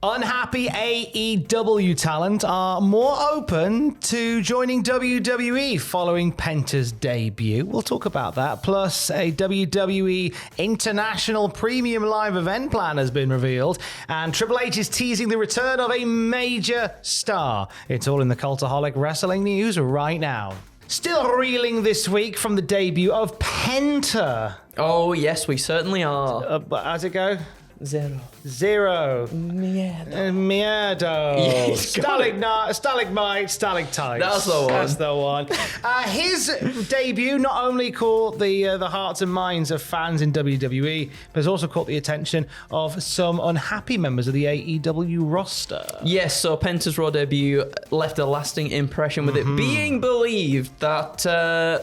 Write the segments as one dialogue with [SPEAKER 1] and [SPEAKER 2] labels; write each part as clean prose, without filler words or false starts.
[SPEAKER 1] Unhappy AEW talent are more open to joining WWE following Penta's debut. We'll talk about that. Plus, a WWE International Premium Live event plan has been revealed, and Triple H is teasing the return of a major star. It's all in the Cultaholic Wrestling news right now. Still reeling this week from the debut of Penta.
[SPEAKER 2] Oh, yes, we certainly are.
[SPEAKER 1] How's it go? Zero. Miedo. Stalagmite, stalactites.
[SPEAKER 2] That's the one.
[SPEAKER 1] His debut not only caught the hearts and minds of fans in WWE, but has also caught the attention of some unhappy members of the AEW roster.
[SPEAKER 2] Yes, so Penta's Raw debut left a lasting impression, with it being believed that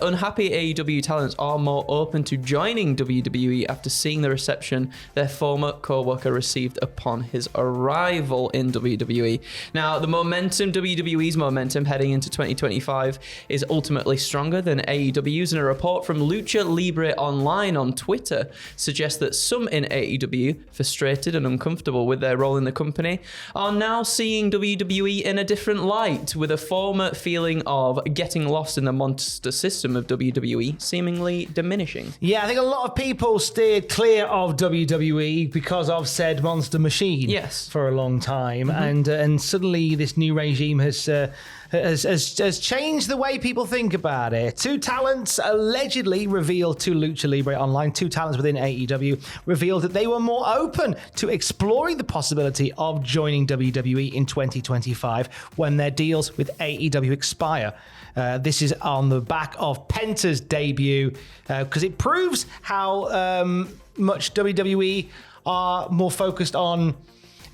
[SPEAKER 2] unhappy AEW talents are more open to joining WWE after seeing the reception their former co-worker received upon his arrival in WWE. Now, WWE's momentum heading into 2025 is ultimately stronger than AEW's, and a report from Lucha Libre Online on Twitter suggests that some in AEW, frustrated and uncomfortable with their role in the company, are now seeing WWE in a different light, with a former feeling of getting lost in the monster system of WWE seemingly diminishing.
[SPEAKER 1] Yeah, I think a lot of people steered clear of WWE because of said monster machine for a long time, and suddenly this new regime has changed the way people think about it. Two talents allegedly revealed to Lucha Libre Online, two talents within AEW, revealed that they were more open to exploring the possibility of joining WWE in 2025 when their deals with AEW expire. This is on the back of Penta's debut, because it proves how much WWE are more focused on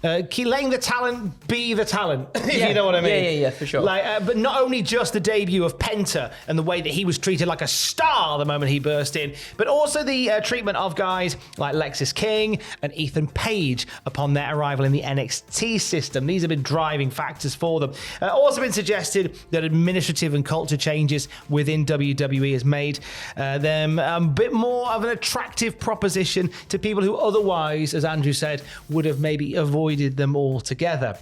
[SPEAKER 1] letting the talent be the talent, if you know what I mean.
[SPEAKER 2] Yeah, for sure.
[SPEAKER 1] But not only just the debut of Penta and the way that he was treated like a star the moment he burst in, but also the treatment of guys like Lexis King and Ethan Page upon their arrival in the NXT system. These have been driving factors for them. Also been suggested that administrative and culture changes within WWE has made them a bit more of an attractive proposition to people who otherwise, as Andrew said, would have maybe avoided them altogether.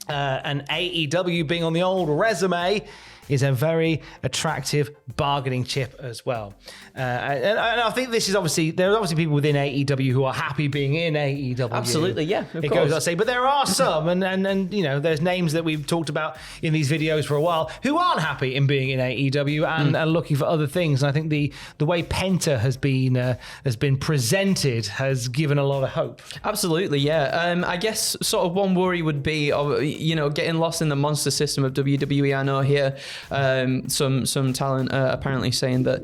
[SPEAKER 1] And AEW being on the old resume is a very attractive bargaining chip as well. And I think this is obviously, there are obviously people within AEW who are happy being in AEW.
[SPEAKER 2] Absolutely, yeah, of
[SPEAKER 1] course. Goes without saying, but there are some, and you know, there's names that we've talked about in these videos for a while who aren't happy in being in AEW and are looking for other things. And I think the way Penta has been presented has given a lot of hope.
[SPEAKER 2] Absolutely, yeah. I guess sort of one worry would be, getting lost in the monster system of WWE. I know here some talent apparently saying that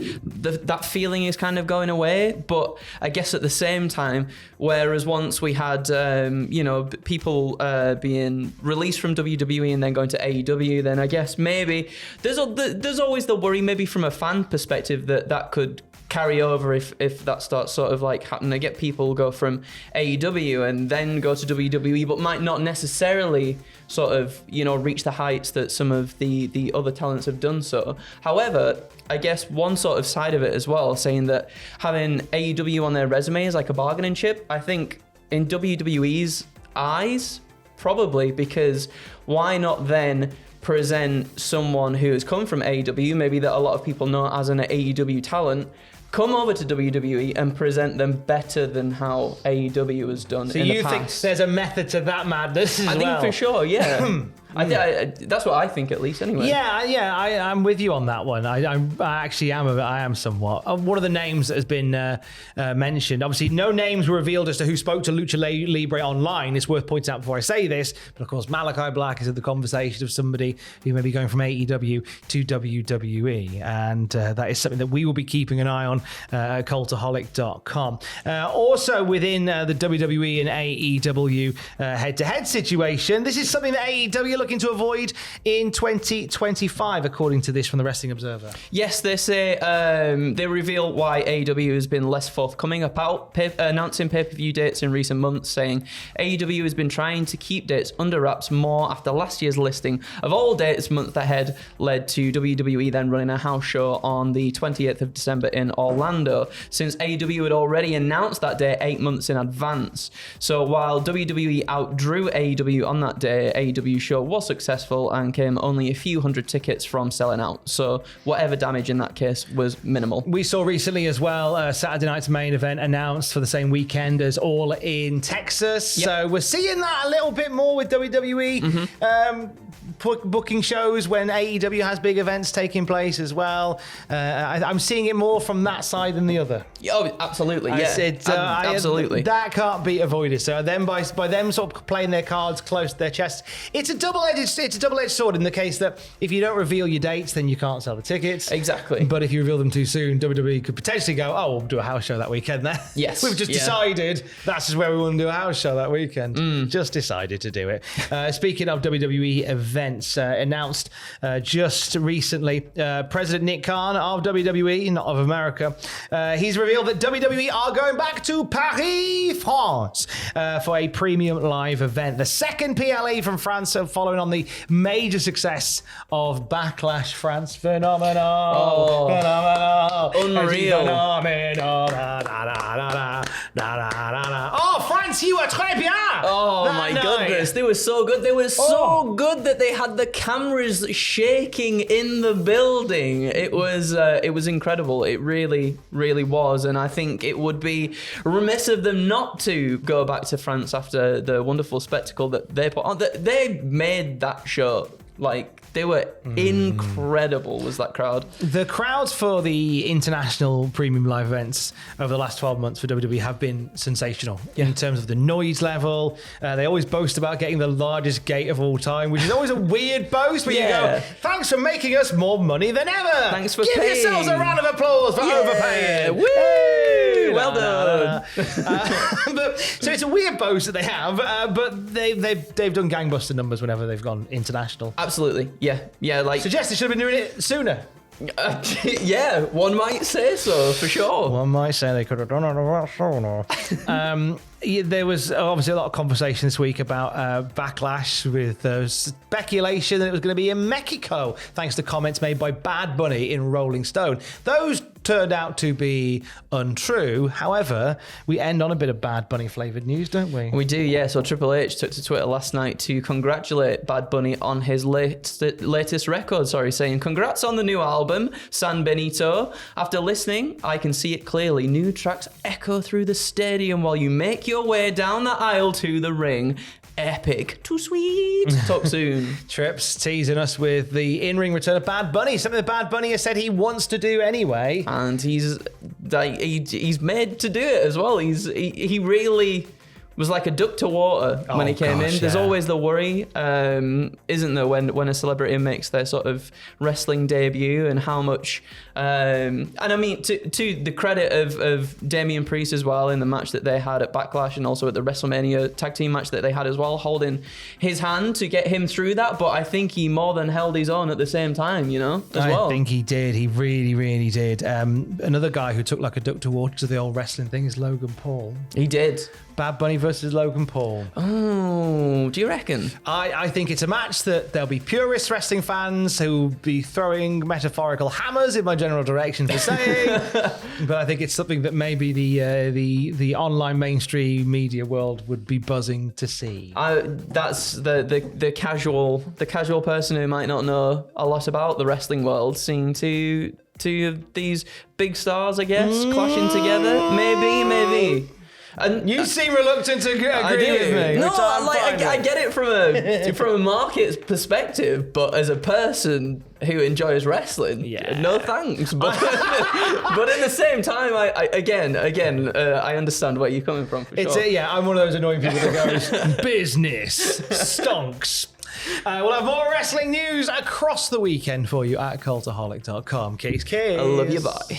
[SPEAKER 2] that feeling is kind of going away, but I guess at the same time, whereas once we had people being released from WWE and then going to AEW, then I guess maybe there's always the worry, maybe from a fan perspective, that could carry over if that starts sort of like happening. I get people go from AEW and then go to WWE, but might not necessarily sort of, reach the heights that some of the other talents have done so. However, I guess one sort of side of it as well, saying that having AEW on their resume is like a bargaining chip, I think in WWE's eyes, probably, because why not then present someone who has come from AEW, maybe that a lot of people know as an AEW talent, come over to WWE and present them better than how AEW has done in the past. So you think
[SPEAKER 1] there's a method to that madness as well?
[SPEAKER 2] I think for sure, yeah. That's what I think, at least, anyway.
[SPEAKER 1] Yeah, I'm with you on that one. I actually am. I am somewhat. One of the names that has been mentioned, obviously, no names were revealed as to who spoke to Lucha Libre Online. It's worth pointing out before I say this, but of course, Malachi Black is in the conversation of somebody who may be going from AEW to WWE, and that is something that we will be keeping an eye on at Cultaholic.com. Also, within the WWE and AEW head-to-head situation, this is something that AEW looking to avoid in 2025, according to this from the Wrestling Observer?
[SPEAKER 2] Yes, they say they reveal why AEW has been less forthcoming about announcing pay-per-view dates in recent months, saying AEW has been trying to keep dates under wraps more after last year's listing of all dates months ahead led to WWE then running a house show on the 28th of December in Orlando, since AEW had already announced that day 8 months in advance. So while WWE outdrew AEW on that day, AEW's show was successful and came only a few hundred tickets from selling out. So whatever damage in that case was minimal.
[SPEAKER 1] We saw recently as well Saturday night's main event announced for the same weekend as All in Texas.
[SPEAKER 2] Yep.
[SPEAKER 1] So we're seeing that a little bit more with WWE. Booking shows when AEW has big events taking place as well. I'm seeing it more from that side than the other.
[SPEAKER 2] Oh, absolutely, yeah. Absolutely.
[SPEAKER 1] That can't be avoided. So then by them sort of playing their cards close to their chests, it's a double-edged sword in the case that if you don't reveal your dates, then you can't sell the tickets.
[SPEAKER 2] Exactly.
[SPEAKER 1] But if you reveal them too soon, WWE could potentially go, oh, we'll do a house show that weekend then.
[SPEAKER 2] Yes.
[SPEAKER 1] We've just decided that's just where we want to do a house show that weekend. Just decided to do it. Speaking of WWE events, announced just recently, President Nick Khan of WWE, not of America, he's revealed that WWE are going back to Paris, France, for a premium live event. The second PLE from France, following on the major success of Backlash France. Phenomenal. Phenomenal.
[SPEAKER 2] Unreal.
[SPEAKER 1] Oh, France, you were très bien.
[SPEAKER 2] Oh my goodness, they were so good. They were so good that they had the cameras shaking in the building. It was incredible. It really, really was. And I think it would be remiss of them not to go back to France after the wonderful spectacle that they put on. They made that show. Like, they were incredible, was that crowd.
[SPEAKER 1] The crowds for the international premium live events over the last 12 months for WWE have been sensational in terms of the noise level. They always boast about getting the largest gate of all time, which is always a weird boast where you go, thanks for making us more money than ever.
[SPEAKER 2] Thanks for
[SPEAKER 1] Give
[SPEAKER 2] paying.
[SPEAKER 1] yourselves a round of applause for overpaying.
[SPEAKER 2] Woo!
[SPEAKER 1] Hey,
[SPEAKER 2] well done.
[SPEAKER 1] So it's a weird boast that they have, but they've done gangbuster numbers whenever they've gone international.
[SPEAKER 2] Absolutely. Yeah, like...
[SPEAKER 1] Suggest they should have been doing it sooner.
[SPEAKER 2] Yeah, one might say so, for sure.
[SPEAKER 1] One might say they could have done it a lot sooner. There was obviously a lot of conversation this week about Backlash, with speculation that it was going to be in Mexico, thanks to comments made by Bad Bunny in Rolling Stone. Those turned out to be untrue. However, we end on a bit of Bad Bunny flavoured news, don't we?
[SPEAKER 2] We do, yeah. So Triple H took to Twitter last night to congratulate Bad Bunny on his latest record, saying, "Congrats on the new album, San Benito. After listening, I can see it clearly. New tracks echo through the stadium while you make your way down the aisle to the ring. Epic. Too sweet. Talk soon."
[SPEAKER 1] Trips teasing us with the in-ring return of Bad Bunny, something that Bad Bunny has said he wants to do anyway.
[SPEAKER 2] And he's made to do it as well. He really was like a duck to water when he came in. There's always the worry, isn't there, when a celebrity makes their sort of wrestling debut, and how much... and I mean, to the credit of Damian Priest as well, in the match that they had at Backlash, and also at the WrestleMania tag team match that they had as well, holding his hand to get him through that. But I think he more than held his own at the same time, as well.
[SPEAKER 1] I think he did. He really, really did. Another guy who took like a duck to water to the old wrestling thing is Logan Paul.
[SPEAKER 2] He did.
[SPEAKER 1] Bad Bunny versus Logan Paul.
[SPEAKER 2] Oh, do you reckon?
[SPEAKER 1] I think it's a match that there'll be purist wrestling fans who will be throwing metaphorical hammers in my general direction for saying, but I think it's something that maybe the online mainstream media world would be buzzing to see.
[SPEAKER 2] That's the casual person who might not know a lot about the wrestling world seeing two of these big stars, I guess, clashing together. Maybe. And
[SPEAKER 1] you seem reluctant to agree with me.
[SPEAKER 2] No, I get it from a market perspective, but as a person who enjoys wrestling, no thanks. But but at the same time, I understand where you're coming from. For sure.
[SPEAKER 1] I'm one of those annoying people that goes business stonks. We'll have more wrestling news across the weekend for you at cultaholic.com. Kiss.
[SPEAKER 2] I love you. Bye.